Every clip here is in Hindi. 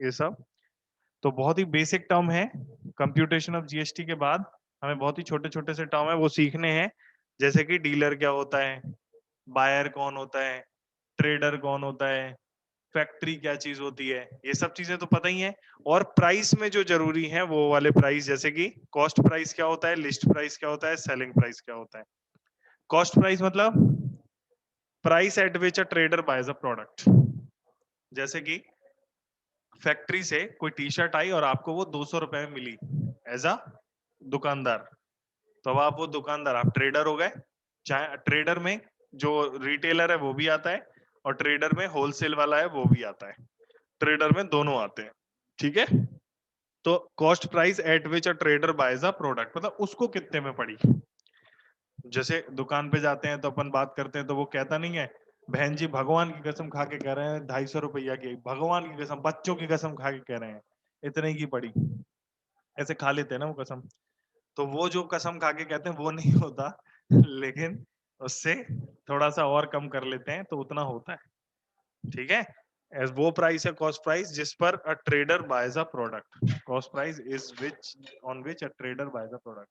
ये सब तो बहुत ही बेसिक टर्म है। कंप्यूटेशन ऑफ जीएसटी के बाद हमें बहुत ही छोटे छोटे से टर्म है वो सीखने हैं, जैसे कि डीलर क्या होता है, बायर कौन होता है, ट्रेडर कौन होता है, फैक्ट्री क्या चीज होती है, ये सब चीजें तो पता ही है। और प्राइस में जो जरूरी है वो वाले प्राइस, जैसे कि कॉस्ट प्राइस क्या होता है, लिस्ट प्राइस क्या होता है, सेलिंग प्राइस क्या होता है। कॉस्ट प्राइस मतलब price at which a trader boys a product. जैसे कि फैक्ट्री से कोई टी शर्ट आई और आपको वो 200 रुपए में मिली एज अ दुकानदार, तो अब आप वो दुकानदार, आप ट्रेडर हो गए। चाहे ट्रेडर में जो रिटेलर है वो भी आता है, और ट्रेडर में होलसेल वाला है वो भी आता है, ट्रेडर में दोनों आते हैं। ठीक है, तो cost price at which a trader boys a product मतलब उसको कितने में पड़ी। जैसे दुकान पे जाते हैं तो अपन बात करते हैं तो वो कहता नहीं है, बहन जी भगवान की कसम खा के कह रहे हैं 250 रुपया की, भगवान की कसम, बच्चों की कसम खा के कह रहे हैं इतने की पड़ी, ऐसे खा लेते हैं ना वो कसम। तो वो जो कसम खा के कहते हैं वो नहीं होता, लेकिन उससे थोड़ा सा और कम कर लेते हैं तो उतना होता है। ठीक है, वो प्राइस है कॉस्ट प्राइस जिस पर a trader boys a product. Cost price is which on which a trader boys a product.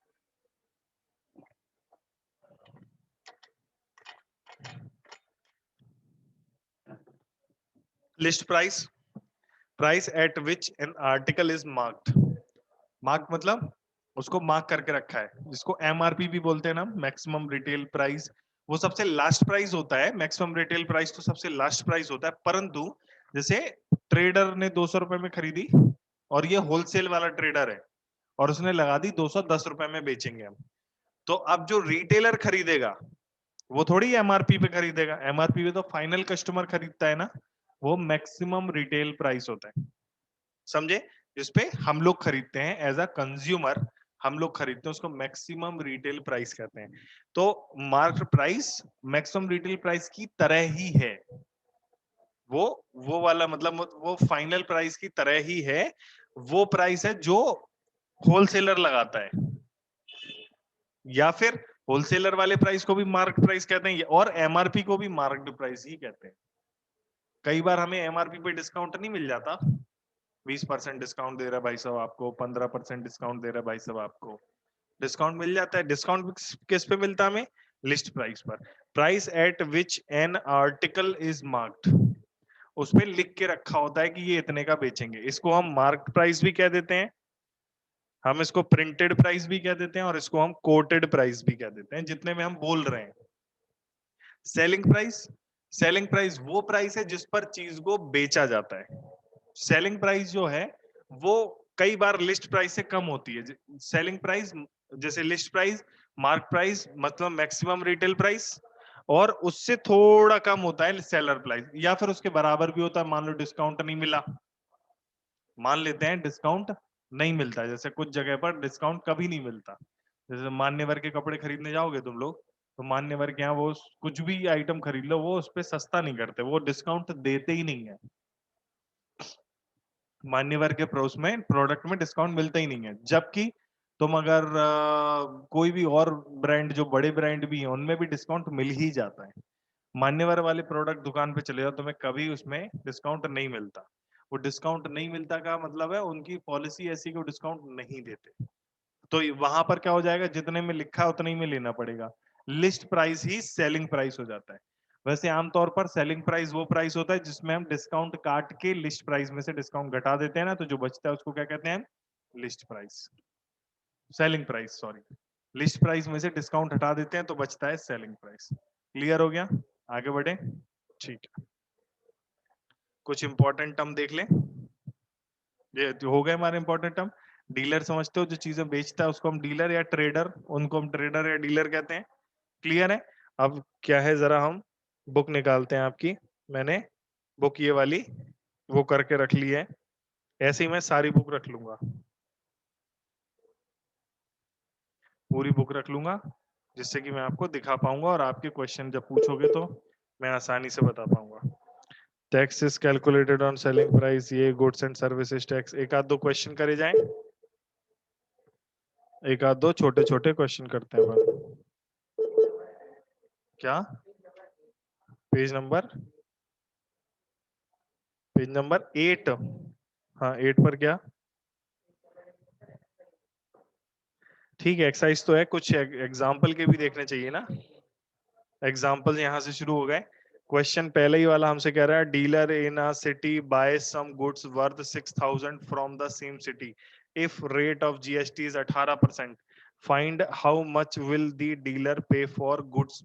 List price, price at which N article is marked. Mark मतलब उसको मार्क करके रखा है, जिसको एमआरपी भी बोलते हैं ना, मैक्सिमम रिटेल प्राइस। वो सबसे लास्ट प्राइस होता है, मैक्सिमम रिटेल प्राइस तो सबसे लास्ट प्राइस होता है। परंतु जैसे ट्रेडर ने 200 रुपए में खरीदी और ये होलसेल वाला ट्रेडर है और उसने लगा दी 210 रुपए में बेचेंगे हम, तो अब जो रिटेलर खरीदेगा वो थोड़ी एमआरपी पे खरीदेगा, एमआरपी पे तो फाइनल कस्टमर खरीदता है ना, वो मैक्सिमम रिटेल प्राइस होता है। समझे, जिसपे हम लोग खरीदते हैं एज अ कंज्यूमर, हम लोग खरीदते हैं उसको मैक्सिमम रिटेल प्राइस कहते हैं। तो market price maximum retail price की तरह ही है, वो वाला मतलब वो फाइनल प्राइस की तरह ही है। वो प्राइस है जो होलसेलर लगाता है, या फिर होलसेलर वाले प्राइस को भी मार्क प्राइस कहते हैं और एमआरपी को भी मार्क्ड प्राइस ही कहते हैं। कई बार हमें एमआरपी पे डिस्काउंट नहीं मिल जाता, 20% डिस्काउंट दे रहा है भाई साहब आपको, 15% डिस्काउंट दे रहा है भाई साहब आपको, डिस्काउंट मिल जाता है। डिस्काउंट किस पे मिलता है हमें, लिस्ट प्राइस पर। Price at which N article is marked, उस पे लिख के रखा होता है कि ये इतने का बेचेंगे, इसको हम मार्क प्राइस भी कह देते हैं, हम इसको प्रिंटेड प्राइस भी कह देते हैं, और इसको हम कोटेड प्राइस भी कह देते हैं, जितने में हम बोल रहे हैं। सेलिंग प्राइस, सेलिंग प्राइस वो प्राइस है जिस पर चीज को बेचा जाता है। सेलिंग प्राइस जो है वो कई बार लिस्ट प्राइस से कम होती है। सेलिंग प्राइस जैसे लिस्ट प्राइस, मार्क प्राइस मतलब मैक्सिमम रिटेल प्राइस, और उससे थोड़ा कम होता है सेलर प्राइस, या फिर उसके बराबर भी होता है। मान लो डिस्काउंट नहीं मिला, मान लेते हैं डिस्काउंट नहीं मिलता, जैसे कुछ जगह पर डिस्काउंट कभी नहीं मिलता। जैसे मान्यवर के कपड़े खरीदने जाओगे तुम लोग, तो मान्यवर के यहाँ वो कुछ भी आइटम खरीद लो वो उस पर सस्ता नहीं करते, वो डिस्काउंट देते ही नहीं है। मान्यवर के प्रोस में प्रोडक्ट में डिस्काउंट मिलता ही नहीं है। जबकि तुम अगर कोई भी और ब्रांड, जो बड़े ब्रांड भी हैं उनमें भी डिस्काउंट मिल ही जाता है। मान्यवर वाले प्रोडक्ट दुकान पे चले जाओ, तुम्हें कभी उसमें डिस्काउंट नहीं मिलता। वो डिस्काउंट नहीं मिलता का मतलब है उनकी पॉलिसी ऐसी कि वो डिस्काउंट नहीं देते। तो वहां पर क्या हो जाएगा, जितने में लिखा है उतने ही में लेना पड़ेगा, लिस्ट प्राइस ही सेलिंग प्राइस हो जाता है। वैसे आमतौर पर सेलिंग प्राइस वो प्राइस होता है जिसमें हम डिस्काउंट काट के लिस्ट प्राइस में से डिस्काउंट घटा देते हैं ना, तो जो बचता है उसको क्या कहते हैं, list price, selling price sorry. List price में से डिस्काउंट हटा देते हैं तो बचता है सेलिंग प्राइस। क्लियर हो गया, आगे बढ़े। ठीक है, कुछ इंपॉर्टेंट टर्म देख लें, ये जो हो गए हमारे इंपॉर्टेंट टर्म। डीलर समझते हो, जो चीजें बेचता है उसको हम डीलर या ट्रेडर, उनको हम ट्रेडर या डीलर कहते हैं। क्लियर है। अब क्या है, जरा हम बुक निकालते हैं आपकी। मैंने बुक ये वाली वो करके रख ली है, ऐसे ही मैं सारी बुक रख लूंगा, पूरी बुक रख लूंगा, जिससे कि मैं आपको दिखा पाऊंगा और आपके क्वेश्चन जब पूछोगे तो मैं आसानी से बता पाऊंगा। Tax is calculated on selling price, ये गुड्स एंड सर्विसेज टैक्स। एक आध दो क्वेश्चन करे जाएं, एक आध दो छोटे छोटे क्वेश्चन करते हैं बस। क्या, पेज नंबर 8, हाँ 8 पर क्या, ठीक है एक्सरसाइज तो है, कुछ एग्जाम्पल के भी देखने चाहिए ना। एग्जाम्पल यहाँ से शुरू हो गए। क्वेश्चन पहले ही वाला हमसे कह रहा है dealer in a city buy some goods worth 6000 from the same city if rate of GST is 18%, find how much will the dealer pay for goods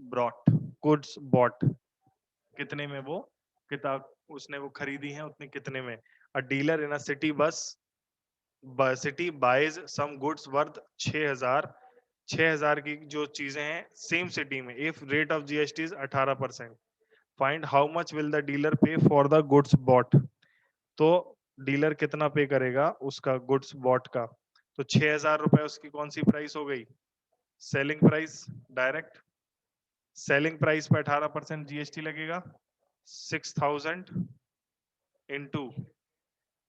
bought, कितने में वो किताब उसने वो खरीदी है उतने कितने में। A dealer in a city buys some goods worth 6000 की जो चीजें हैं सेम सिटी में, if rate of GST is 18%, find how much will the dealer pay for the goods bought. तो डीलर कितना पे करेगा उसका गुड्स बॉट का, तो 6000 रुपए उसकी कौन सी प्राइस हो गई, selling price. Direct selling price पे 18% जीएसटी लगेगा, 6000 इंटू,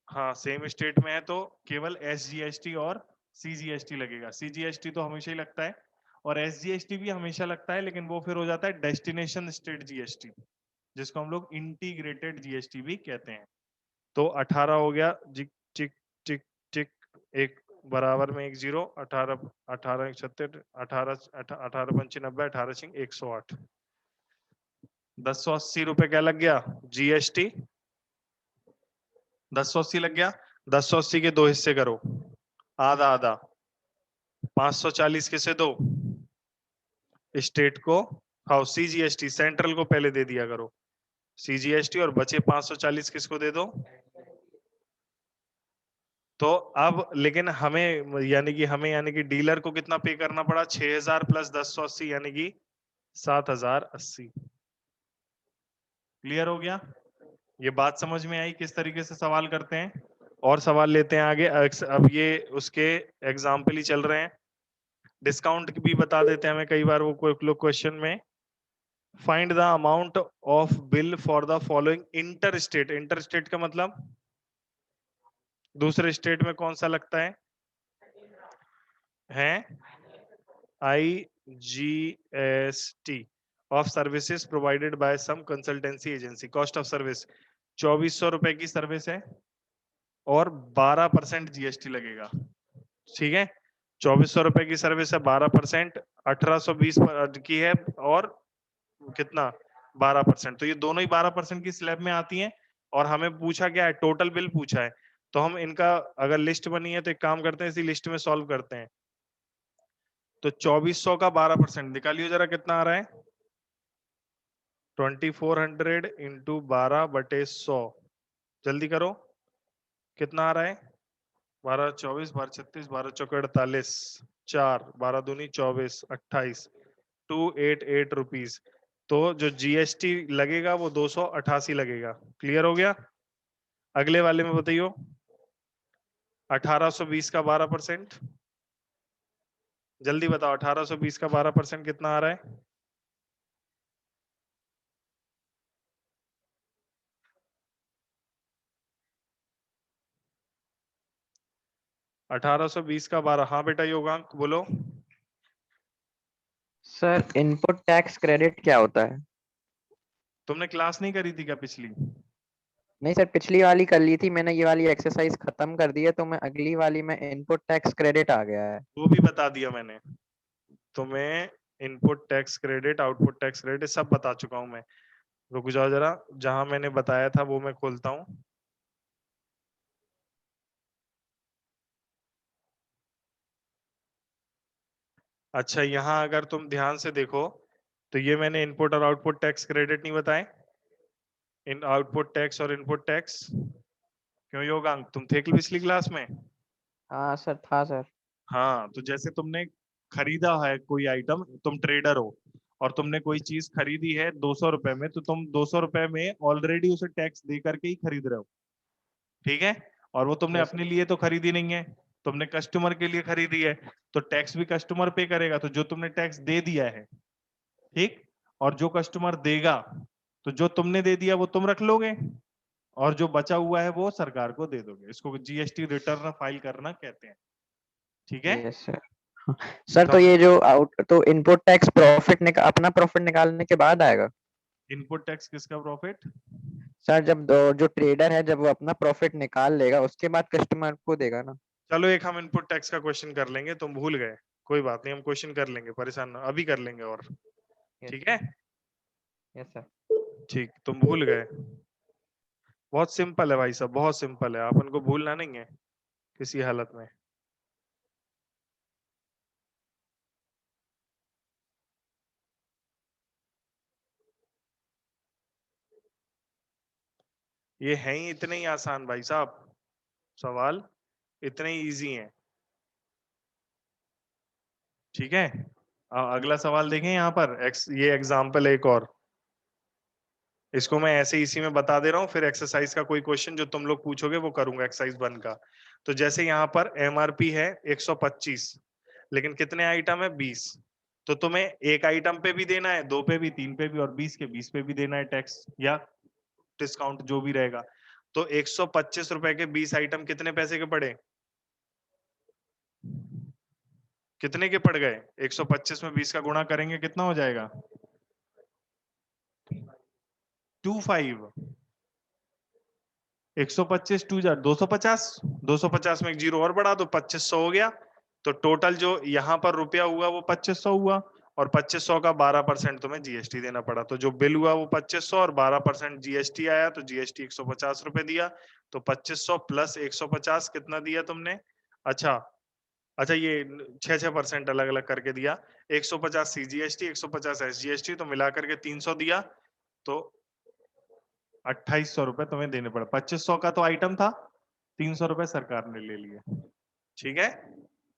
हाँ सेम स्टेट में है तो केवल एसजीएसटी और सीजीएसटी लगेगा। सीजीएसटी तो हमेशा ही लगता है और एसजीएसटी भी हमेशा लगता है, लेकिन वो फिर हो जाता है डेस्टिनेशन स्टेट जीएसटी, जिसको हम लोग इंटीग्रेटेड जीएसटी भी कहते हैं। तो 18 हो गया, जिक टिक टिक टिक, एक बराबर में एक जीरो, 18 18 76 18 18 पंची 90, 18 सिंह 108, 1080 रुपए क्या लग गया जीएसटी, 1080 लग गया। 1080 के दो हिस्से करो, आधा आधा, 540 किसे दो, स्टेट को, हाँ सीजीएसटी सेंट्रल को पहले दे दिया करो सीजीएसटी, और बचे 540 किसको दे दो। तो अब लेकिन हमें यानी कि डीलर को कितना पे करना पड़ा, 6000 प्लस 1080 यानी कि 7080। क्लियर हो गया, ये बात समझ में आई किस तरीके से सवाल करते हैं। और सवाल लेते हैं आगे। अब ये उसके एग्जाम्पल ही चल रहे हैं, डिस्काउंट भी बता देते हैं हमें कई बार वो कोई लोग क्वेश्चन में। Find the amount of bill for the following inter state, inter state का मतलब दूसरे स्टेट में कौन सा लगता है IGST of services provided by some consultancy agency. Cost of service 2400 रुपए की सर्विस है और 12% जीएसटी लगेगा, ठीक है। 2400 रुपए की सर्विस है, 12%, 1820 की है और कितना 12%, तो ये दोनों ही 12% की स्लैब में आती हैं। और हमें पूछा क्या है, टोटल बिल पूछा है, तो हम इनका अगर लिस्ट बनी है तो एक काम करते हैं इसी लिस्ट में सॉल्व करते हैं। तो 2400 का 12% निकालिए जरा कितना आ रहा है, 2400 इंटू 12/100, जल्दी करो कितना आ रहा है, 12 24 12 36 12 चौके 48, 4 12 दूनी 24 28, 288 रुपीज। तो जो जीएसटी लगेगा वो 288 लगेगा। क्लियर हो गया। अगले वाले में बताइयो, 1820 का 12%, जल्दी बताओ 1820 का 12% कितना आ रहा है, 1820 का 12, हाँ बेटा योगांक बोलो। सर इनपुट टैक्स क्रेडिट क्या होता है? तुमने क्लास नहीं करी थी क्या पिछली, नहीं सर, पिछली वाली कर ली थी मैंने, ये वाली एक्सरसाइज खत्म कर दी है, तो मैं अगली वाली में इनपुट टैक्स क्रेडिट आ गया है। वो भी बता दिया मैंने तुम्हें, input tax credit output tax credit सब बता चुका हूं मैं। रुक जाओ जरा, जहां मैंने बताया था वो मैं खोलता हूं। अच्छा यहाँ अगर तुम ध्यान से देखो तो ये मैंने इनपुट और आउटपुट टैक्स क्रेडिट नहीं बताए, इन आउटपुट टैक्स और इनपुट टैक्स। क्यों योगांक तुम थे कि पिछली क्लास में। हाँ सर, था सर। हाँ तो जैसे तुमने खरीदा है कोई आइटम, तुम ट्रेडर हो और तुमने कोई चीज खरीदी है 200 रुपए में, तो तुम 200 रुपए में ऑलरेडी उसे टैक्स दे करके ही खरीद रहे हो, ठीक है। और वो तुमने यस। अपने लिए तो खरीदी नहीं है, तुमने कस्टमर के लिए खरीदी है, तो टैक्स भी कस्टमर पे करेगा। तो जो तुमने टैक्स दे दिया है, ठीक, और जो कस्टमर देगा, तो जो तुमने दे दिया वो तुम रख लोगे और जो बचा हुआ है वो सरकार को दे दोगे। इसको जीएसटी रिटर्न फाइल करना कहते हैं, ठीक है। Yes sir. सर तो समझ, ये जो आउट तो इनपुट टैक्स प्रॉफिट अपना प्रॉफिट निकालने के बाद आएगा? इनपुट टैक्स किसका प्रॉफिट? सर जब जो ट्रेडर है जब वो अपना प्रॉफिट निकाल लेगा उसके बाद कस्टमर को देगा ना। चलो एक हम इनपुट टैक्स का क्वेश्चन कर लेंगे, तुम भूल गए, कोई बात नहीं, हम क्वेश्चन कर लेंगे, परेशान ना, अभी कर लेंगे। और ठीक है, यस सर। ठीक, तुम भूल गए। बहुत सिंपल है भाई साहब, बहुत सिंपल है, अपन को भूलना नहीं है किसी हालत में। ये है ही इतने ही आसान भाई साहब, सवाल इतने ही इजी हैं। ठीक है, अगला सवाल देखें यहाँ पर। ये एग्जाम्पल एक और, इसको मैं ऐसे इसी में बता दे रहा हूँ, फिर एक्सरसाइज का कोई क्वेश्चन जो तुम लोग पूछोगे वो करूंगा एक्सरसाइज 1 का। तो जैसे यहाँ पर एमआरपी है 125, लेकिन कितने आइटम है 20, तो तुम्हें एक आइटम पे भी देना है, 2 पे भी, 3 पे भी, और 20 के 20 पे भी देना है टैक्स या डिस्काउंट जो भी रहेगा। तो 125 रुपए के 20 आइटम कितने पैसे के पड़े? कितने के पड़ गए? 125 में 20 का गुणा करेंगे कितना हो जाएगा? 25। 125 टू जा 250, 250 में एक जीरो और बढ़ा दो, 2500 हो गया। तो टोटल जो यहाँ पर रुपया हुआ वो 2500 हुआ, और 2500 का 12% तुम्हें जीएसटी देना पड़ा। तो जो बिल हुआ वो 2500 और 12% जीएसटी आया, तो जीएसटी 150 रुपए दिया। तो 2500 प्लस 150 कितना दिया तुमने? अच्छा, अच्छा ये 6% अलग अलग करके दिया। 150 सीजीएसटी, 150 एसजीएसटी, तो मिलाकर के 300 दिया। तो 2800 रुपए तुम्हें देने पड़े। 2500 का तो आइटम था, 300 रुपए सरकार ने ले लिए। ठीक है,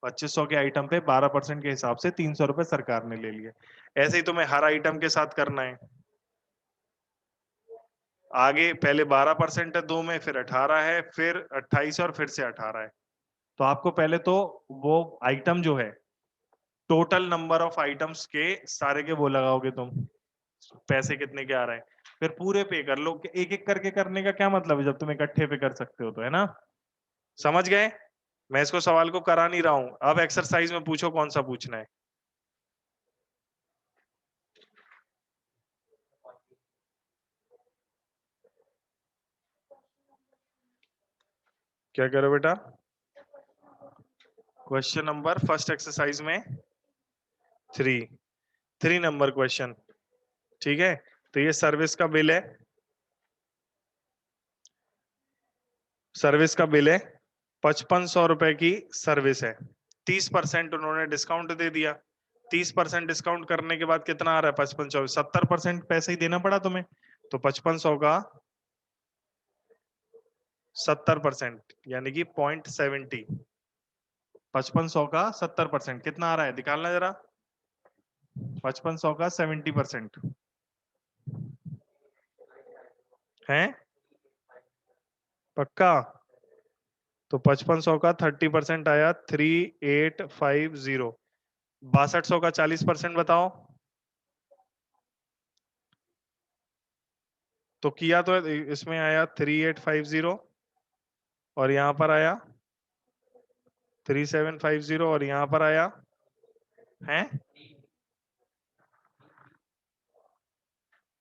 2500 के आइटम पे 12% के हिसाब से 300 रुपए सरकार ने ले लिए। ऐसे ही तुम्हें हर आइटम के साथ करना है। आगे पहले 12% है 2 में, फिर 18 है, फिर 28 और फिर से 18 है। तो आपको पहले तो वो आइटम जो है, टोटल नंबर ऑफ आइटम्स के सारे के वो लगाओगे तुम, पैसे कितने के आ रहे हैं, फिर पूरे पे कर लो। एक एक करके करने का क्या मतलब है जब तुम इकट्ठे पे कर सकते हो, तो है ना। समझ गए? मैं इसको सवाल को करा नहीं रहा हूं, अब एक्सरसाइज में पूछो कौन सा पूछना है। क्या करो बेटा? क्वेश्चन नंबर फर्स्ट एक्सरसाइज में 3 नंबर क्वेश्चन। ठीक है, तो ये सर्विस का बिल है, सर्विस का बिल है, 5500 रुपए की सर्विस है, 30% उन्होंने डिस्काउंट दे दिया। 30% डिस्काउंट करने के बाद कितना आ रहा है? 5500, 70% पैसे ही देना पड़ा तुम्हें। तो 5500 का 70% यानी कि 0.70, 5500 का 70% कितना आ रहा है? निकालना जरा। 5500 का 70% है, पक्का? तो 5500 का 30% आया 3850। 6200 का 40% बताओ। तो किया तो इसमें आया 3850, और यहां पर आया 3750, और यहां पर आया है,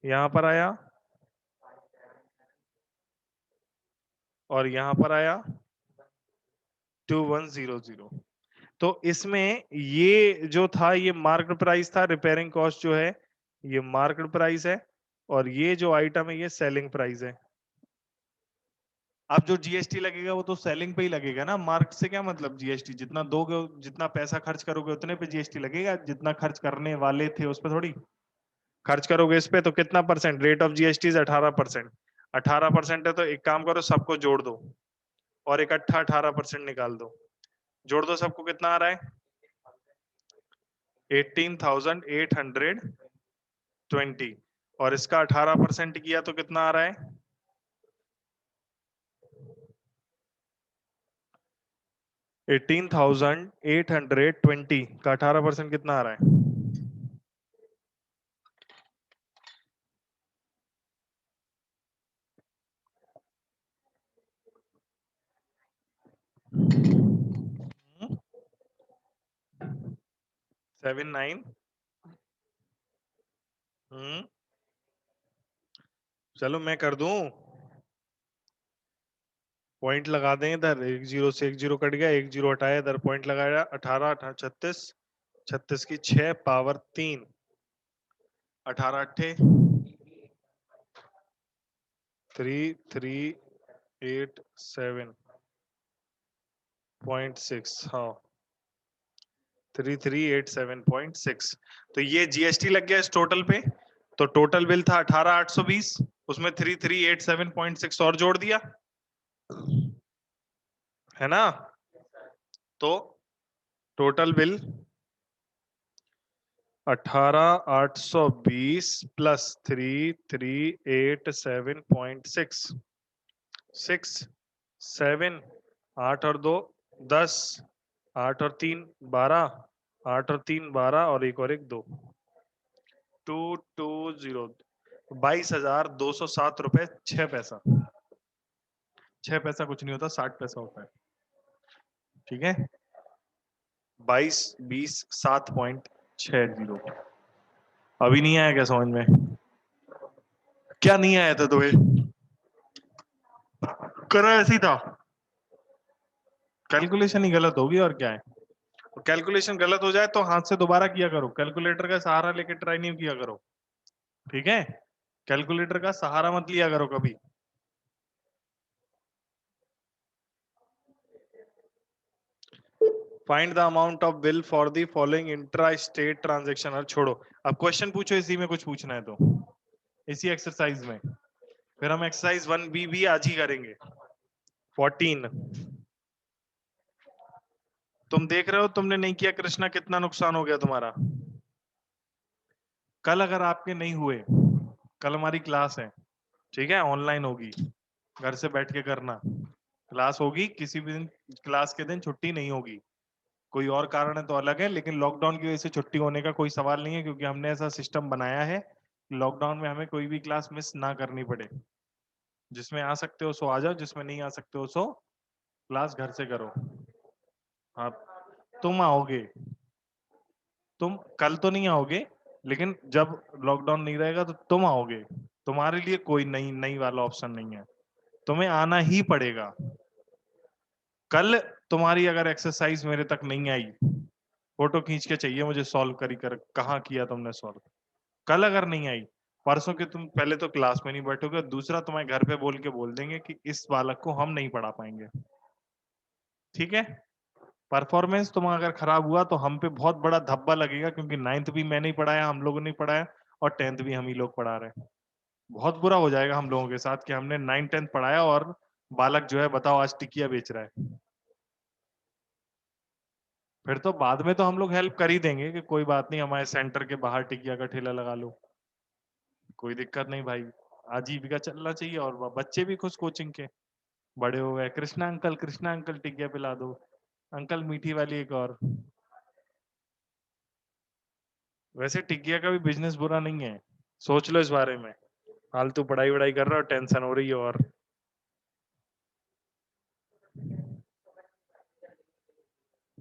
यहां पर आया, और यहां पर आया 2100। तो इसमें ये जो था ये मार्केट प्राइस था, रिपेयरिंग कॉस्ट जो है ये मार्केट प्राइस है, और ये जो आइटम है ये सेलिंग प्राइस है। अब जो जीएसटी लगेगा वो तो सेलिंग पे ही लगेगा ना, मार्केट से क्या मतलब? जीएसटी जितना दोगे, जितना पैसा खर्च करोगे उतने पे जीएसटी लगेगा, जितना खर्च करने वाले थे उस पर थोड़ी। खर्च करोगे इस पे तो कितना परसेंट? Rate of GST 18%। 18% है, तो एक काम करो सबको जोड़ दो और इकट्ठा 18% निकाल दो। जोड़ दो सबको, कितना आ रहा है? 18,820, और इसका 18% किया तो कितना आ रहा है? 18,820 का 18% कितना आ रहा है? हम्म, 79। चलो मैं कर दूं, पॉइंट लगा दें इधर, 1 0 से 1 0 कट गया, 1 0 हटाया, इधर पॉइंट लगाया, 18 36, 36 की 6 पावर 3, 18 अट्ठे 3387.6, हाँ 3387.6। तो ये जीएसटी लग गया इस टोटल पे, तो टोटल बिल था 18820, उसमें 3387.6 और जोड़ दिया, है ना? तो टोटल बिल 18820 प्लस 3387.6, 6 7 8 और 2 10, 8 और 3 12, 8 और 3 12 और एक और एक 2, 220, 22,207 रुपए 6 पैसा। 6 पैसा कुछ नहीं होता, 60 पैसा होता है, ठीक है? 22 20 7.60। अभी नहीं आया क्या समझ में? क्या नहीं आया था तुम्हें? करा ऐसे ही था, कैलकुलेशन ही गलत होगी और क्या है। कैलकुलेशन गलत हो जाए तो हाथ से दोबारा किया करो, कैलकुलेटर का सहारा लेके ट्राई नहीं किया करो, ठीक है? कैलकुलेटर का सहारा मत लिया करो कभी। Find the amount of bill for the following intra state transaction. और छोड़ो, अब क्वेश्चन पूछो, इसी में कुछ पूछना है तो, इसी एक्सरसाइज में। फिर हम एक्सरसाइज 1B भी आज ही करेंगे। 14, तुम देख रहे हो, तुमने नहीं किया कृष्णा, कितना नुकसान हो गया तुम्हारा। कल अगर आपके नहीं हुए, कल हमारी क्लास है, ठीक है? ऑनलाइन होगी, घर से बैठ के करना। क्लास होगी, किसी भी दिन क्लास के दिन छुट्टी नहीं होगी, कोई और कारण है तो अलग है, लेकिन लॉकडाउन की वजह से छुट्टी होने का कोई सवाल नहीं है, क्योंकि हमने ऐसा सिस्टम बनाया है लॉकडाउन में हमें कोई भी क्लास मिस ना करनी पड़े। जिसमें आ सकते हो सो आ जाओ, जिसमें नहीं आ सकते हो सो क्लास घर से करो। हाँ, तुम आओगे, तुम कल तो नहीं आओगे, लेकिन जब लॉकडाउन नहीं रहेगा तो तुम आओगे। तुम्हारे लिए कोई नई नई वाला ऑप्शन नहीं है, तुम्हें आना ही पड़ेगा। कल तुम्हारी अगर एक्सरसाइज मेरे तक नहीं आई, फोटो खींच के चाहिए मुझे, सॉल्व करी कर कहाँ किया तुमने सॉल्व। कल अगर नहीं आई, परसों के तुम पहले तो क्लास में नहीं बैठोगे, दूसरा तुम्हें घर पे बोल के बोल देंगे कि इस बालक को हम नहीं पढ़ा पाएंगे, ठीक है? परफॉर्मेंस तुम अगर खराब हुआ तो हम पे बहुत बड़ा धब्बा लगेगा, क्योंकि 9th भी मैंने ही पढ़ाया, हम लोगों ने पढ़ाया, और 10th भी हम ही लोग पढ़ा रहे हैं। बहुत बुरा हो जाएगा हम लोगों के साथ कि हमने 9 10 पढ़ाया और बालक जो है बताओ आज टिकिया बेच रहा है। फिर तो बाद में तो हम लोग हेल्प कर ही देंगे कि कोई बात नहीं, हमारे सेंटर के बाहर टिकिया का ठेला लगा लो, कोई दिक्कत नहीं भाई, आजीविका चलना चाहिए। और बच्चे भी खुश कोचिंग के, बड़े हो गए, कृष्णा अंकल टिकिया पिला दो, अंकल मीठी वाली एक और। वैसे टिकिया का भी बिजनेस बुरा नहीं है, सोच लो इस बारे में। फालतू पढ़ाई वढ़ाई कर रहा हो, टेंशन हो रही है, और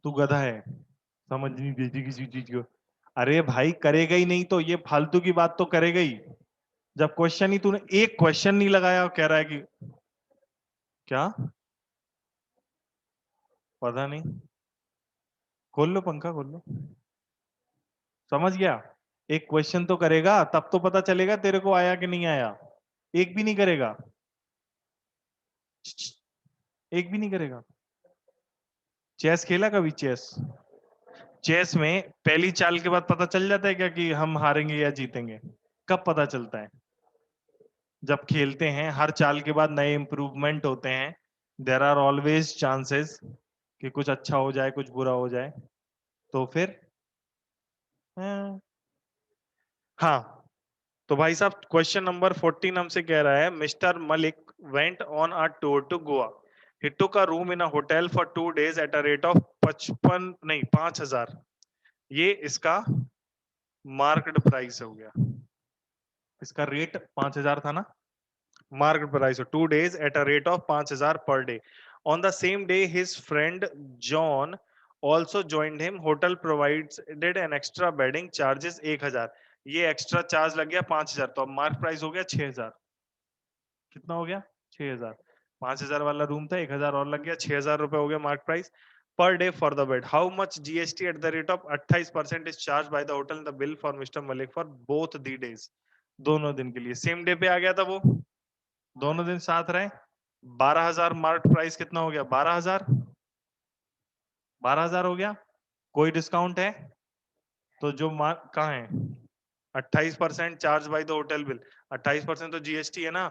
तू गधा है, समझ नहीं देती किसी चीज को। अरे भाई करेगा ही नहीं तो ये फालतू की बात तो करेगा ही, जब क्वेश्चन ही तूने एक क्वेश्चन नहीं लगाया और कह रहा है कि क्या, पता नहीं, खोल लो पंखा खोल लो। समझ गया, एक क्वेश्चन तो करेगा तब तो पता चलेगा तेरे को आया कि नहीं आया। एक भी नहीं करेगा, एक भी नहीं करेगा। चेस खेला कभी? चेस, चेस में पहली चाल के बाद पता चल जाता है क्या कि हम हारेंगे या जीतेंगे? कब पता चलता है? जब खेलते हैं, हर चाल के बाद नए इंप्रूवमेंट होते हैं, देर आर ऑलवेज चांसेस कि कुछ अच्छा हो जाए कुछ बुरा हो जाए, तो फिर हाँ। तो भाई साहब क्वेश्चन नंबर 14 हमसे कह रहा है, mister Malik went on a tour to Goa, he took a room in a hotel for 2 days at a rate of 55 नहीं 5,000। ये इसका मार्केट प्राइस हो गया, इसका रेट 5,000 था ना, market price of 2 days at a rate of 5,000 per day. On the same day, his friend John also joined him. Hotel provides did an extra bedding charges 1,000। ये एक्स्ट्रा चार्ज लग गया 5,000, तो अब मार्क प्राइस हो गया 6,000। कितना हो गया 6000। 5000 वाला रूम था, 1000 और लग गया, 6000 रुपए हो गया mark price per day for the bed. How much GST at the rate of 28% is charge by the hotel the bill for mister Malik for both the days. दोनों दिन के लिए सेम डे पे आ गया था वो, दोनों दिन साथ रहे। 12000 मार्क प्राइस कितना हो गया 12000, 12000 हो गया। कोई डिस्काउंट है तो जो मार्क कहाँ है 28% charge by the hotel bill, 28% तो जीएसटी है ना।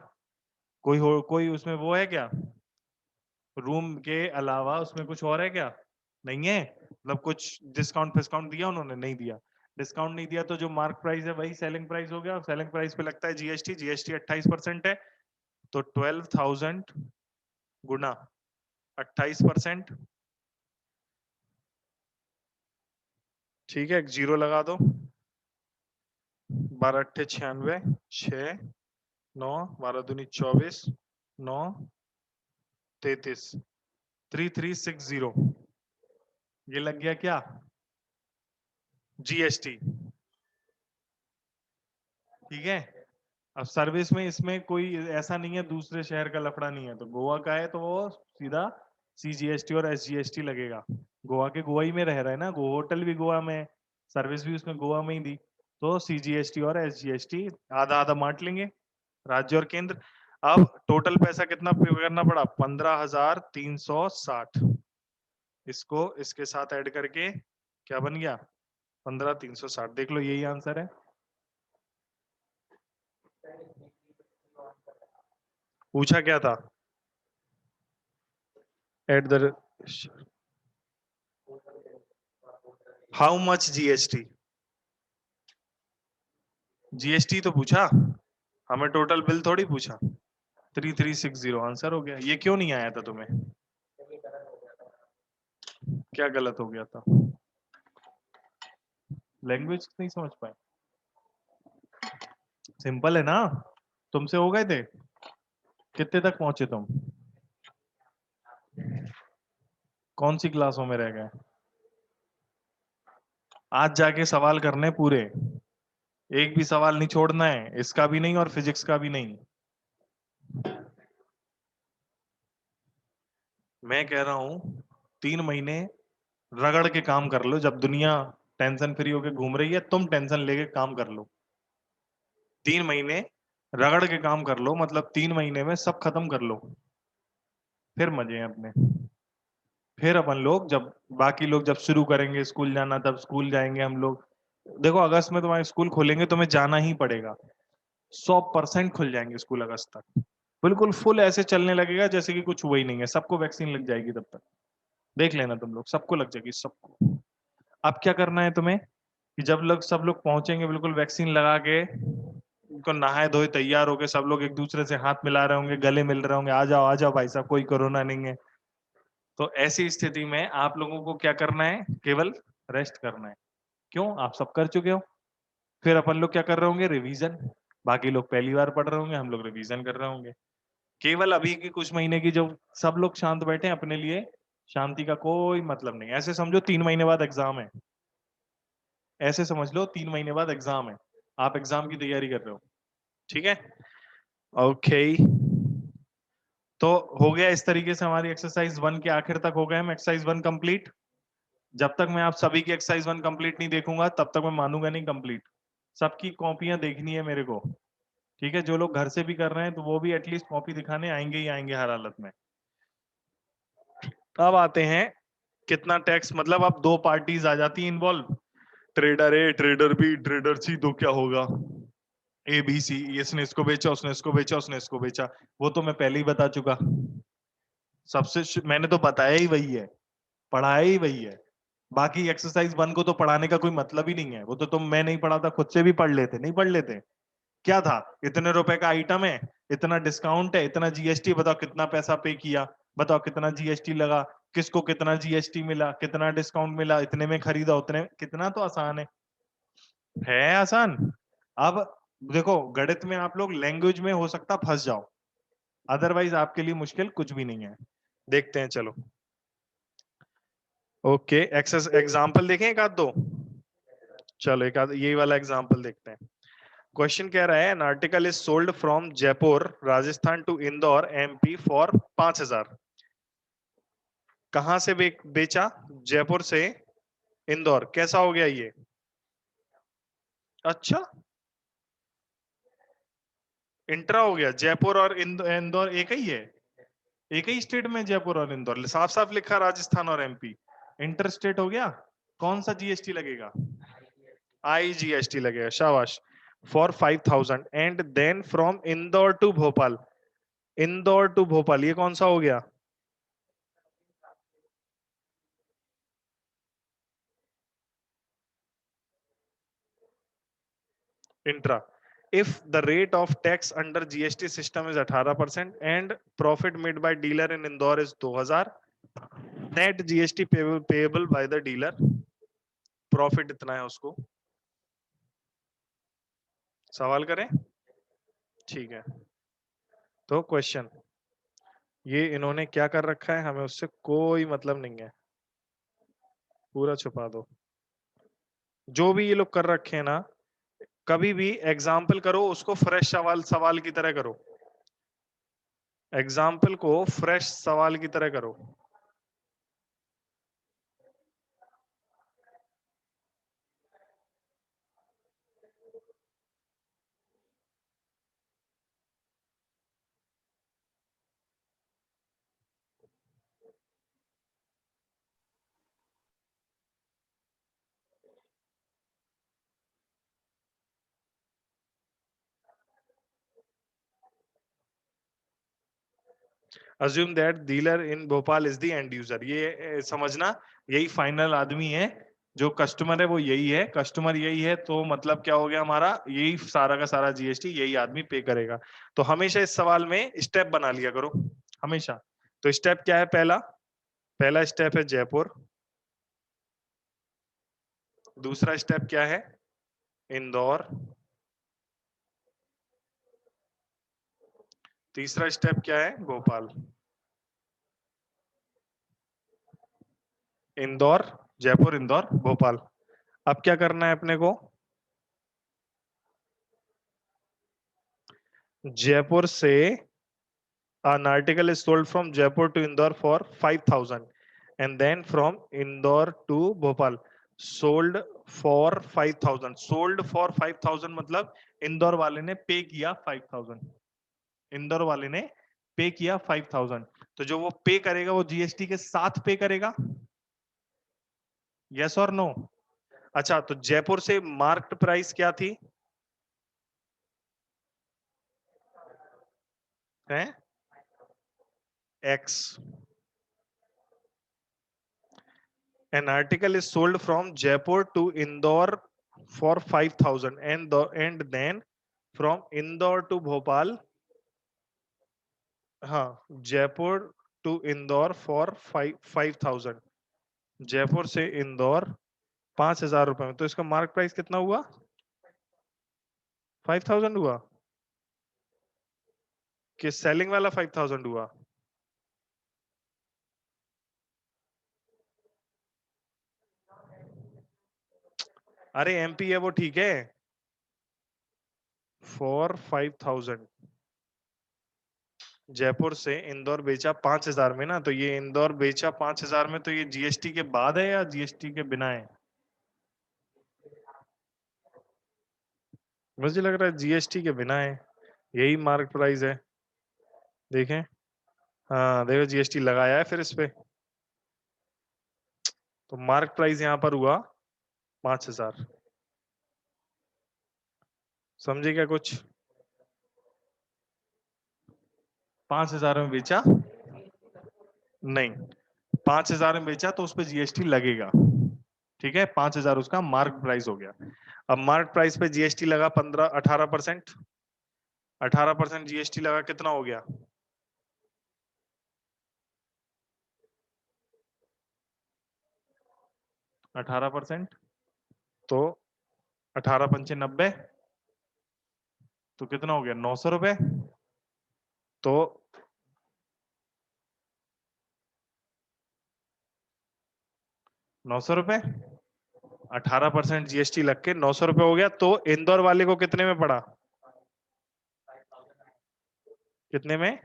कोई उसमें वो है क्या, रूम के अलावा उसमें कुछ और है क्या, नहीं है। मतलब कुछ डिस्काउंट फिस्काउंट दिया उन्होंने, नहीं दिया। डिस्काउंट नहीं दिया तो जो मार्क प्राइस है वही सेलिंग प्राइस हो गया। सेलिंग प्राइस पे लगता है जीएसटी, जीएसटी 28% है तो 12,000 गुना 28%, ठीक है, जीरो लगा दो। 12 अट्ठे 96, 6 9 12 दूनी 24, 9 33, 3360, ये लग गया क्या जीएसटी। ठीक है, अब सर्विस में इसमें कोई ऐसा नहीं है दूसरे शहर का लफड़ा नहीं है, तो गोवा का है तो वो सीधा सीजीएसटी और एसजीएसटी लगेगा। गोवा के गोवा ही में रह रहा है ना, गो होटल भी गोवा में, सर्विस भी उसमें गोवा में ही दी, तो सीजीएसटी और एसजीएसटी आधा आधा बांट लेंगे राज्य और केंद्र। अब टोटल पैसा कितना पे करना पड़ा 15,360, इसको इसके साथ ऐड करके क्या बन गया 15,360। देख लो यही आंसर है। पूछा क्या था at the how much GST, GST तो पूछा हमें, टोटल बिल थोड़ी पूछा। 3360 आंसर हो गया। ये क्यों नहीं आया था तुम्हें, क्या गलत हो गया था, लैंग्वेज नहीं समझ पाए। सिंपल है ना, तुमसे हो गए थे, कितने तक पहुंचे तुम, कौन सी क्लासों में रह गए। आज जाके सवाल करने पूरे, एक भी सवाल नहीं छोड़ना है, इसका भी नहीं और फिजिक्स का भी नहीं। मैं कह रहा हूं 3 महीने रगड़ के काम कर लो, जब दुनिया टेंशन फ्री होके घूम रही है तुम टेंशन लेके काम कर लो। 3 महीने रगड़ के काम कर लो, मतलब 3 महीने में सब खत्म कर लो, फिर मजे हैं अपने। फिर अपन लोग जब बाकी लोग जब शुरू करेंगे स्कूल जाना तब स्कूल जाएंगे हम लोग। देखो अगस्त में तुम्हारे स्कूल खोलेंगे, तुम्हें जाना ही पड़ेगा, 100% खुल जाएंगे स्कूल अगस्त तक, बिल्कुल फुल ऐसे चलने लगेगा जैसे कि कुछ हुआ ही नहीं है, सबको वैक्सीन लग जाएगी तब तक। देख लेना तुम लोग, सबको लग जाएगी सबको। अब क्या करना है तुम्हें कि जब लोग सब लोग पहुंचेंगे बिल्कुल वैक्सीन लगा के, उनको नहाए धोए तैयार होके सब लोग एक दूसरे से हाथ मिला रहे होंगे, गले मिल रहे होंगे, आ जाओ भाई साहब कोई कोरोना नहीं है। तो ऐसी स्थिति में आप लोगों को क्या करना है, केवल रेस्ट करना है। क्यों, आप सब कर चुके हो। फिर अपन लोग क्या कर रहे होंगे, रिवीजन। बाकी लोग पहली बार पढ़ रहे होंगे, हम लोग रिवीजन कर रहे होंगे। केवल अभी की कुछ महीने की जो सब लोग शांत बैठे हैं अपने लिए, शांति का कोई मतलब नहीं। ऐसे समझो 3 महीने बाद एग्जाम है, ऐसे समझ लो 3 महीने बाद एग्जाम है, आप एग्जाम की तैयारी कर रहे हो। ठीक है, ओके। तो हो गया इस तरीके से हमारी एक्सरसाइज 1 के आखिर तक हो गए हम, एक्सरसाइज 1 कंप्लीट। जब तक मैं आप सभी की एक्सरसाइज 1 कंप्लीट नहीं देखूंगा तब तक मैं मानूंगा नहीं कंप्लीट। सबकी कॉपियां देखनी है मेरे को। ठीक है, जो लोग घर से भी कर रहे हैं तो वो भी एटलीस्ट कॉपी दिखाने आएंगे ही आएंगे हर हालत में। अब आते हैं कितना टैक्स, मतलब अब दो पार्टीज आ जाती हैं involve, trader A trader B trader C, तो क्या होगा ए बी सी, इसने इसको बेचा उसने इसको बेचा उसने इसको बेचा। वो तो मैं पहले ही बता चुका, मैंने तो बताया ही वही है, पढ़ाया ही वही है। बाकी एक्सरसाइज 1 को तो पढ़ाने का कोई मतलब ही नहीं है, वो तो तुम, मैं नहीं पढ़ाता खुद से भी पढ़ लेते, नहीं पढ़ लेते। क्या था, इतने रुपए का आइटम है, इतना डिस्काउंट है, इतना जीएसटी, बताओ कितना पैसा पे किया, बताओ कितना जीएसटी लगा, किसको कितना जीएसटी मिला, कितना डिस्काउंट मिला, इतने में खरीदा उतने, कितना तो आसान है आसान। अब देखो गणित में आप लोग लैंग्वेज में हो सकता फंस जाओ, अदरवाइज आपके लिए मुश्किल कुछ भी नहीं है। देखते हैं चलो, ओके एक्सेस एग्जांपल देखें एक आध दो। चलो एक आध यही वाला एग्जांपल देखते हैं। क्वेश्चन कह रहा है an article is sold from Jaipur Rajasthan to Indore MP for 5,000। कहां से बेचा? जयपुर से इंदौर। कैसा हो गया ये? अच्छा, इंट्रा हो गया। जयपुर और इंदौर एक ही है, एक ही स्टेट में जयपुर और इंदौर। साफ साफ लिखा राजस्थान और एमपी। इंटर स्टेट हो गया। कौन सा जीएसटी लगेगा? आईजीएसटी लगेगा। शाबाश। For 5,000 and then from Indore to Bhopal. Indore to Bhopal ये कौन सा हो गया? Intra. if the rate of tax under GST system is 18% and profit made by dealer in Indore is 2,000, net GST payable by the dealer, profit इतना है उसको। सवाल करें? ठीक है। तो क्वेश्चन ये इन्होंने क्या कर रखा है, हमें उससे कोई मतलब नहीं है, पूरा छुपा दो। जो भी ये लोग कर रखे हैं ना, कभी भी एग्जाम्पल करो उसको फ्रेश सवाल सवाल की तरह करो। एग्जाम्पल को फ्रेश सवाल की तरह करो। assume that dealer in Bhopal is the end user। ये समझना, यही फाइनल आदमी है, जो कस्टमर है वो यही है। कस्टमर यही है तो मतलब क्या हो गया हमारा, यही सारा का सारा जीएसटी यही आदमी पे करेगा। तो हमेशा इस सवाल में स्टेप बना लिया करो हमेशा। तो स्टेप क्या है? पहला स्टेप है जयपुर। दूसरा स्टेप क्या है? इंदौर। तीसरा स्टेप क्या है? भोपाल। इंदौर, जयपुर, इंदौर, भोपाल। अब क्या करना है अपने को? जयपुर से an article is sold from Jaipur to Indore for 5,000 and then from Indore to Bhopal sold for 5,000। sold for 5,000 मतलब इंदौर वाले ने पे किया 5,000। इंदौर वाले ने पे किया 5,000। तो जो वो पे करेगा वो जीएसटी के साथ पे करेगा। यस और नो? अच्छा, तो जयपुर से मार्क्ड प्राइस क्या थी? है x. An article is sold from Jaipur to Indore for 5,000 and then from Indore to Bhopal, हाँ, जयपुर टू इंदौर फॉर 5,000। जयपुर से इंदौर 5,000 रुपए में। तो इसका मार्क प्राइस कितना हुआ? 5,000 हुआ कि सेलिंग वाला 5,000 हुआ? अरे एमपी है वो, ठीक है। फॉर 5,000 जयपुर से इंदौर बेचा 5,000 में ना, तो ये इंदौर बेचा 5,000 में, तो ये जीएसटी के बाद है या जीएसटी के बिना है? मुझे लग रहा है जीएसटी के बिना है। यही मार्क प्राइस है। देखें, हाँ देखो जीएसटी लगाया है फिर इस पे। तो मार्क प्राइस यहां पर हुआ 5,000। समझे क्या कुछ? 5,000 में बेचा नहीं, 5,000 में बेचा तो उस पर जीएसटी लगेगा। ठीक है, 5,000 उसका मार्क प्राइस हो गया। अब मार्क प्राइस पे जीएसटी लगा 18%। 18% जीएसटी लगा, कितना हो गया? 18%। तो 18 पंचे 90, तो कितना हो गया? 900 रुपए। तो 900 रुपए 18% जीएसटी लग के 900 रुपए हो गया। तो इंदौर वाले को कितने में पड़ा? कितने में?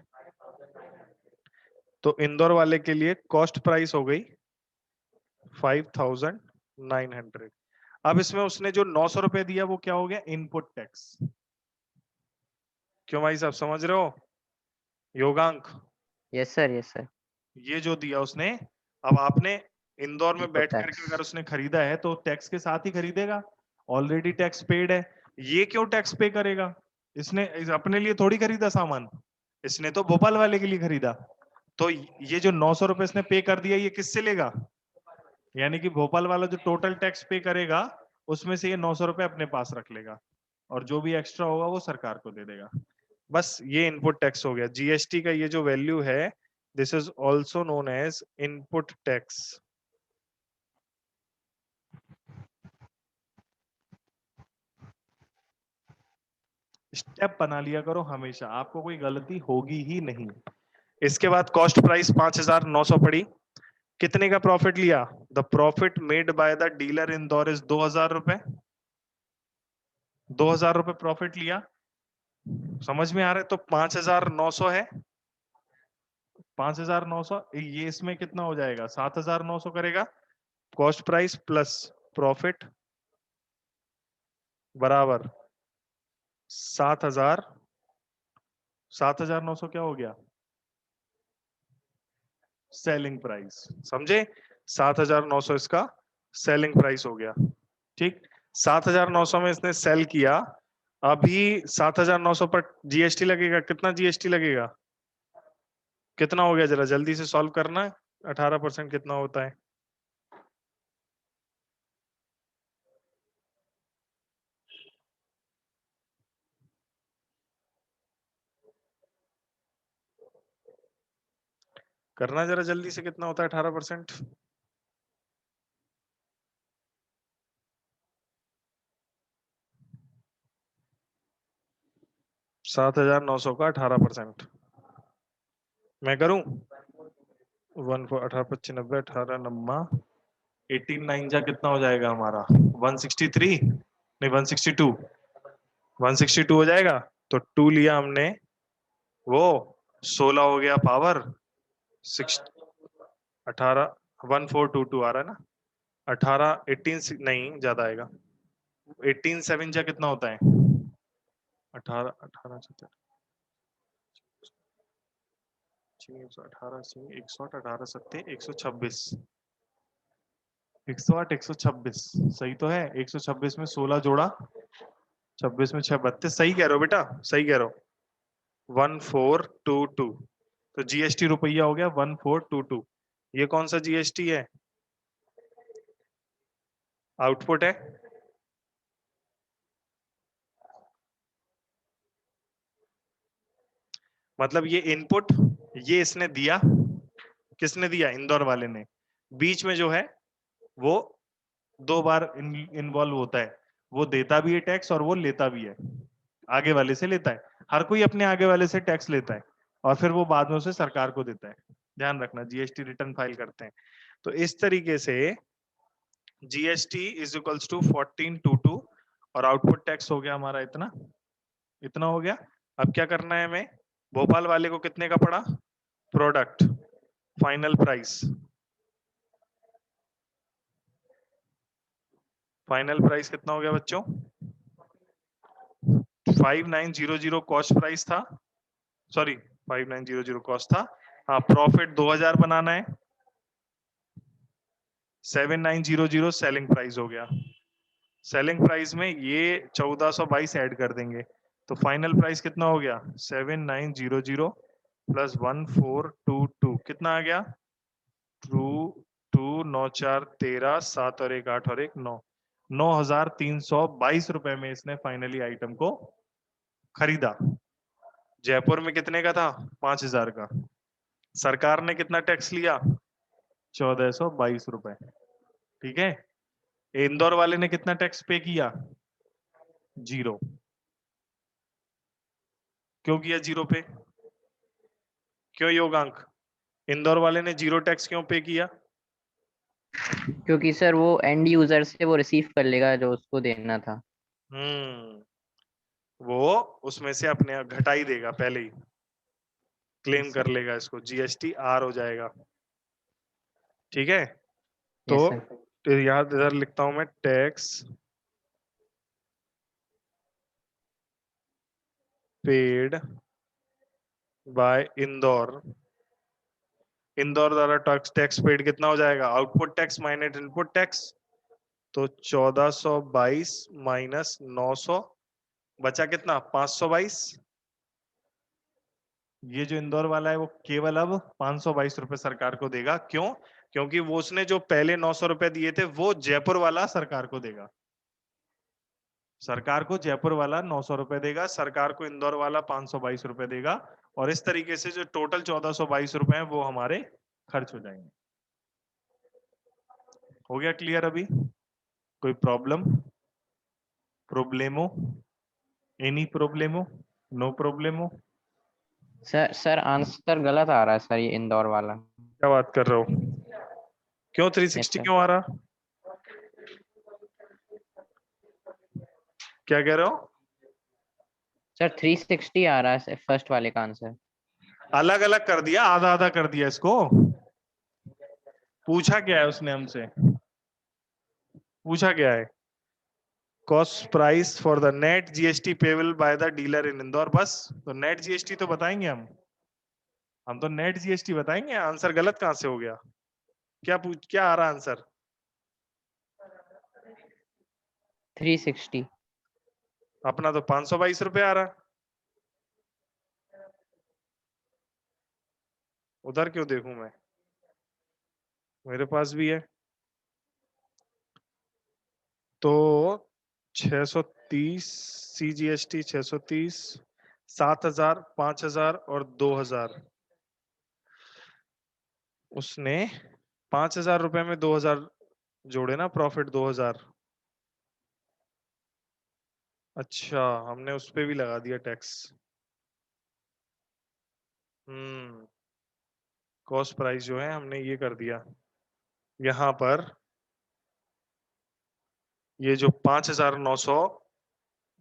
तो इंदौर वाले के लिए कॉस्ट प्राइस हो गई 5900। अब इसमें उसने जो 900 रुपए दिया वो क्या हो गया? Input tax. क्यों भाई साहब, समझ रहे हो? योगांक, यस सर, यस सर। ये जो दिया उसने, अब आपने इंदौर में इनपुट बैठ करके टैक्स। अगर उसने खरीदा है तो टैक्स के साथ ही खरीदेगा। ऑलरेडी टैक्स पेड है। ये क्यों टैक्स पे करेगा? इसने अपने लिए थोड़ी खरीदा सामान, इसने तो भोपाल वाले के लिए खरीदा। तो ये जो 900 रुपए इसने पे कर दिया, ये किससे लेगा? यानी कि भोपाल वाला जो टोटल टैक्स पे करेगा उसमें से ये 900 रुपए अपने पास रख लेगा, और जो भी एक्स्ट्रा होगा वो सरकार को दे देगा। बस ये इनपुट टैक्स हो गया। जीएसटी का ये जो वैल्यू है, this is also known as input tax. Step बना लिया करो हमेशा, आपको कोई गलती होगी ही नहीं। इसके बाद कॉस्ट प्राइस 5900 पड़ी। कितने का प्रॉफिट लिया? The profit made by the dealer Indore is 2000 रुपए। 2000 रुपए प्रॉफिट लिया। समझ में आ रहा है? तो 5900 है। 5900 ये इसमें कितना हो जाएगा? 7900 करेगा। कॉस्ट प्राइस प्लस प्रॉफिट बराबर 7000। 7900 क्या हो गया? Selling price. समझे? 7900 इसका सेलिंग प्राइस हो गया। ठीक, 7900 में इसने सेल किया। अभी 7900 पर जीएसटी लगेगा। कितना जीएसटी लगेगा? कितना हो गया? जरा जल्दी से सॉल्व करना है। 18% कितना होता है? करना जरा जल्दी से, कितना होता है 18%? सात हजार नौ सौ का 18%। मैं करूं? 18 25 90 18 नम्मा 89 जा कितना हो जाएगा हमारा? 163 नहीं 162। 162 हो जाएगा। तो 2 लिया हमने, वो 16 हो गया पावर 6। 18 1422 आ रहा है ना? 18 18 नहीं ज्यादा आएगा। 18 7 जा कितना होता है? 18 18 18 108 18 सत्ते 126। 108 126 सही तो है। 126 में 16 जोड़ा, 26 में 6 32। सही कह रहे हो बेटा, सही कह रहे हो। 1422। तो जीएसटी रुपया हो गया 1422। ये कौन सा जीएसटी है? आउटपुट है। मतलब ये इनपुट, ये इसने दिया। किसने दिया? इंदौर वाले ने। बीच में जो है वो दो बार इन्वॉल्व होता है। वो देता भी है टैक्स और वो लेता भी है। आगे वाले से लेता है, हर कोई अपने आगे वाले से टैक्स लेता है और फिर वो बाद में उसे सरकार को देता है। ध्यान रखना, जीएसटी रिटर्न फाइल करते हैं। तो इस तरीके से जीएसटी इज इक्वल्स टू 1422 और आउटपुट टैक्स हो गया हमारा इतना। इतना हो गया। अब क्या करना है हमें? भोपाल वाले को कितने का पड़ा? Product final price. Final price कितना हो गया बच्चों? 5900 कॉस्ट प्राइस था। सॉरी 5900 कॉस्ट था। हाँ, प्रॉफिट 2000 बनाना है। 7900 सेलिंग प्राइस हो गया। सेलिंग प्राइस में ये 1422 ऐड कर देंगे तो फाइनल प्राइस कितना हो गया? 7900 प्लस 1422 कितना आ गया? 2 2 9 4 13 7 और 1 8 और 1 9। 9322 रुपए में इसने फाइनली आइटम को खरीदा। जयपुर में कितने का था? 5000 का। सरकार ने कितना टैक्स लिया? 1422 रुपए। ठीक है। इंदौर वाले ने कितना टैक्स पे किया? 0। क्यों किया 0 पे? क्यों योगांक? इंदौर वाले ने 0 टैक्स क्यों पे किया? क्योंकि सर वो एंड यूजर से वो रिसीव कर लेगा जो उसको देना था। वो उसमें से अपने घटा ही देगा, पहले ही क्लेम यस कर सर। लेगा इसको, जीएसटी आर हो जाएगा। ठीक है, तो यस सर। याद इधर लिखता हूं मैं, tax paid by Indore. Indore द्वारा टैक्स टैक्स पेड कितना हो जाएगा, output tax minus input tax, तो 1422 माइनस 900, बचा कितना, 522। ये जो इंदौर वाला है वो केवल अब 522 रुपए सरकार को देगा। क्यों? क्योंकि वो उसने जो पहले 900 रुपए दिए थे वो जयपुर वाला सरकार को देगा। सरकार को जयपुर वाला 900 रुपए देगा, सरकार को इंदौर वाला 522 रुपए देगा, और इस तरीके से जो टोटल 1422 रुपए हैं वो हमारे खर्च हो जाएंगे। हो गया क्लियर अभी? कोई problem, problemo, any problemo, no problemo? Sir answer गलत आ रहा है सर, ये इंदौर वाला। क्या बात कर रहे हो? क्यों यस 360 सर। क्यों आ रहा? क्या कह रहे हो? सर 360 आ रहा है फर्स्ट वाले का आंसर। अलग अलग कर दिया, आधा आधा कर दिया इसको। पूछा क्या है उसने हमसे, पूछा क्या है? Cost price for the net GST payable by the dealer इन इंदौर, बस। तो नेट जीएसटी तो बताएंगे हम तो नेट जीएसटी बताएंगे। आंसर गलत कहां से हो गया? क्या आ रहा आंसर? 360। अपना तो 522 रुपए आ रहा। उधर क्यों देखूं मैं, मेरे पास भी है। तो 630 सीजीएसटी 630, 7000, 5000 और 2000। उसने 5000 रुपए में 2000 जोड़े ना, प्रॉफिट 2000। अच्छा, हमने उस पे भी लगा दिया टैक्स। कॉस्ट प्राइस जो है हमने ये कर दिया यहां पर। ये जो 5900,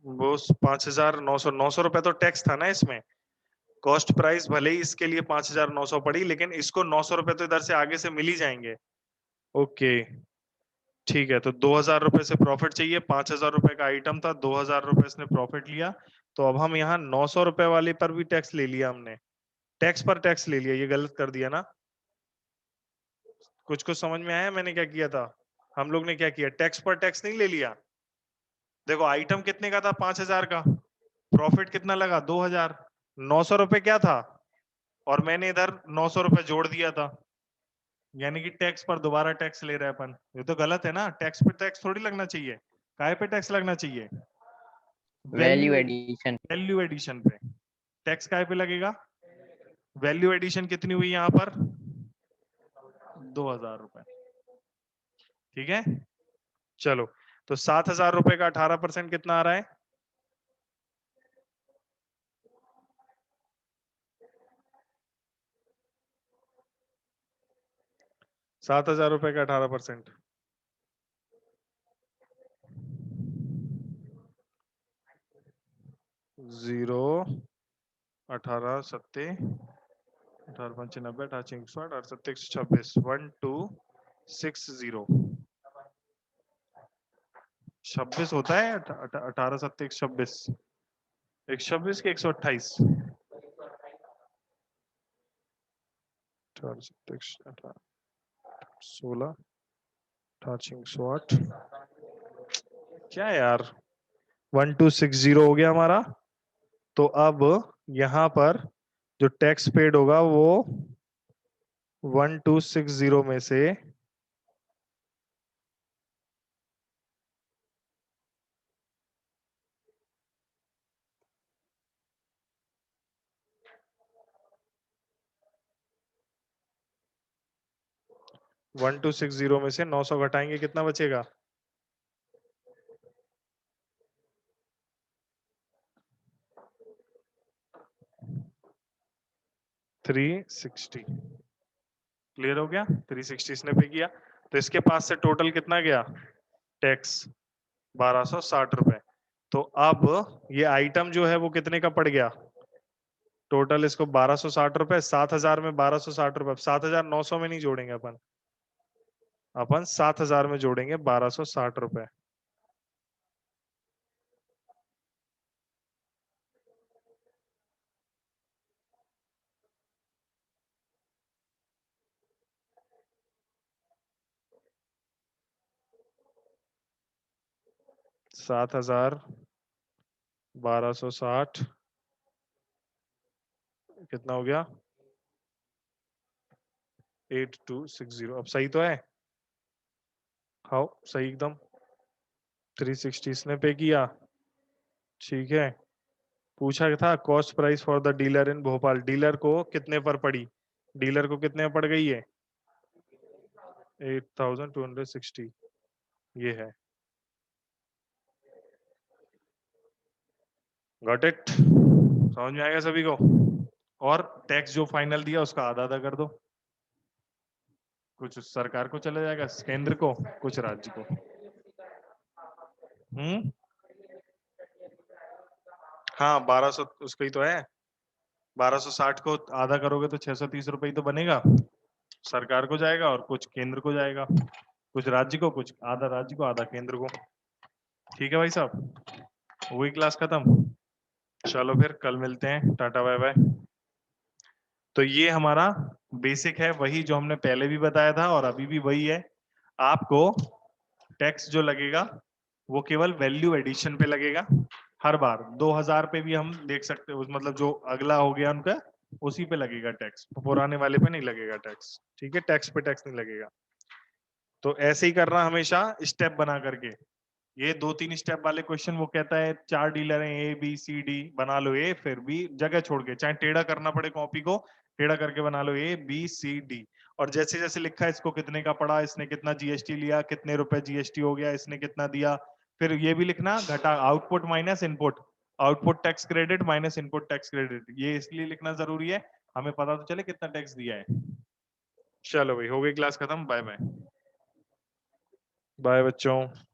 वो 5900, 900 रुपए तो टैक्स था ना इसमें। कॉस्ट प्राइस भले ही इसके लिए 5900 पड़ी, लेकिन इसको 900 रुपए तो इधर से आगे से मिल ही जाएंगे। ओके, ठीक है। तो 2000 रुपए से प्रॉफिट चाहिए, 5000 रुपए का आइटम था, 2000 रुपए इसने प्रॉफिट लिया। तो अब हम यहाँ 900 रुपए वाले पर भी टैक्स ले लिया हमने, टैक्स पर टैक्स ले लिया, ये गलत कर दिया ना। कुछ कुछ समझ में आया मैंने क्या किया था? हम लोग ने क्या किया, टैक्स पर टैक्स नहीं ले लिया। देखो आइटम कितने का था, 5000 का, प्रॉफिट कितना लगा, 2000, 900 रुपए क्या था, और मैंने इधर 900 रुपए जोड़ दिया था। यानी कि टैक्स पर दोबारा टैक्स ले रहे हैं अपन, ये तो गलत है ना। टैक्स पे टैक्स थोड़ी लगना चाहिए। काय पे टैक्स लगना चाहिए? Value value, addition. Value addition पे टैक्स काय पे लगेगा? वैल्यू एडिशन कितनी हुई यहाँ पर, 2000 रुपए। ठीक है, चलो। तो 7000 रुपए का 18% कितना आ रहा है? 7000 रुपए का 18%, 0, 18 सत्ते, 18 पंचे 90, 18 160, 8 सत्ते 126, 1260। 26 होता है, 18 सत्ते 126, 126 के 128, 18 सत्ते 16, 18 108। क्या यार, 1260 हो गया हमारा। तो अब यहां पर जो टैक्स पेड होगा वो 1260 में से 1260 में से 900 घटाएंगे, कितना बचेगा? 360। क्लियर हो गया? 360 इसने पे किया। तो इसके पास से टोटल कितना गया टैक्स 1260 रुपए। तो अब ये आइटम जो है वो कितने का पड़ गया टोटल, इसको 1260 रुपए, 7000 में 1260 रुपए, 7900 में नहीं जोड़ेंगे अपन, अपन 7000 में जोड़ेंगे 1260 रुपए। सात हजार 1260 कितना हो गया 8260। अब सही तो है, हाँ सही एकदम। 360 इसने पे किया, ठीक है। पूछा था cost price for the dealer in Bhopal, dealer को कितने पर पड़ी, डीलर को कितने में पड़ गई है 8260, ये है। गॉट इट, समझ में आएगा सभी को। और टैक्स जो फाइनल दिया उसका आधा आधा कर दो, कुछ सरकार को चला जाएगा, केंद्र को, कुछ राज्य को। हाँ 1200 उसका ही तो है, 1260 को आधा करोगे तो 630 रुपए ही तो बनेगा, सरकार को जाएगा और कुछ केंद्र को जाएगा, कुछ राज्य को, कुछ आधा राज्य को आधा केंद्र को। ठीक है भाई साहब, वही क्लास खत्म। चलो फिर कल मिलते हैं, टाटा बाय बाय। तो ये हमारा बेसिक है, वही जो हमने पहले भी बताया था और अभी भी वही है। आपको टैक्स जो लगेगा वो केवल वैल्यू एडिशन पे लगेगा हर बार। 2000 पे भी हम देख सकते हो, मतलब जो अगला हो गया उनका उसी पे लगेगा टैक्स, पुराने वाले पे नहीं लगेगा टैक्स। ठीक है, टैक्स पे टैक्स नहीं लगेगा। तो ऐसे ही करना हमेशा स्टेप बना करके। ये 2-3 स्टेप वाले क्वेश्चन वो कहता है 4 डीलर हैं ए बी सी डी, बना लो ए, फिर भी जगह छोड़ के, चाहे टेढ़ा करना पड़े कॉपी को, टेढ़ा करके बना लो ए बी सी डी। और जैसे जैसे लिखा है इसको कितने का पड़ा, इसने कितना जीएसटी लिया, कितने रुपए जीएसटी हो गया, इसने कितना दिया। फिर ये भी लिखना घटा, output minus input, output tax credit minus input tax credit. ये इसलिए लिखना जरूरी है, हमें पता तो चले कितना टैक्स दिया है। चलो भाई, हो गई क्लास खत्म, बाय बाय। बाय बच्चों।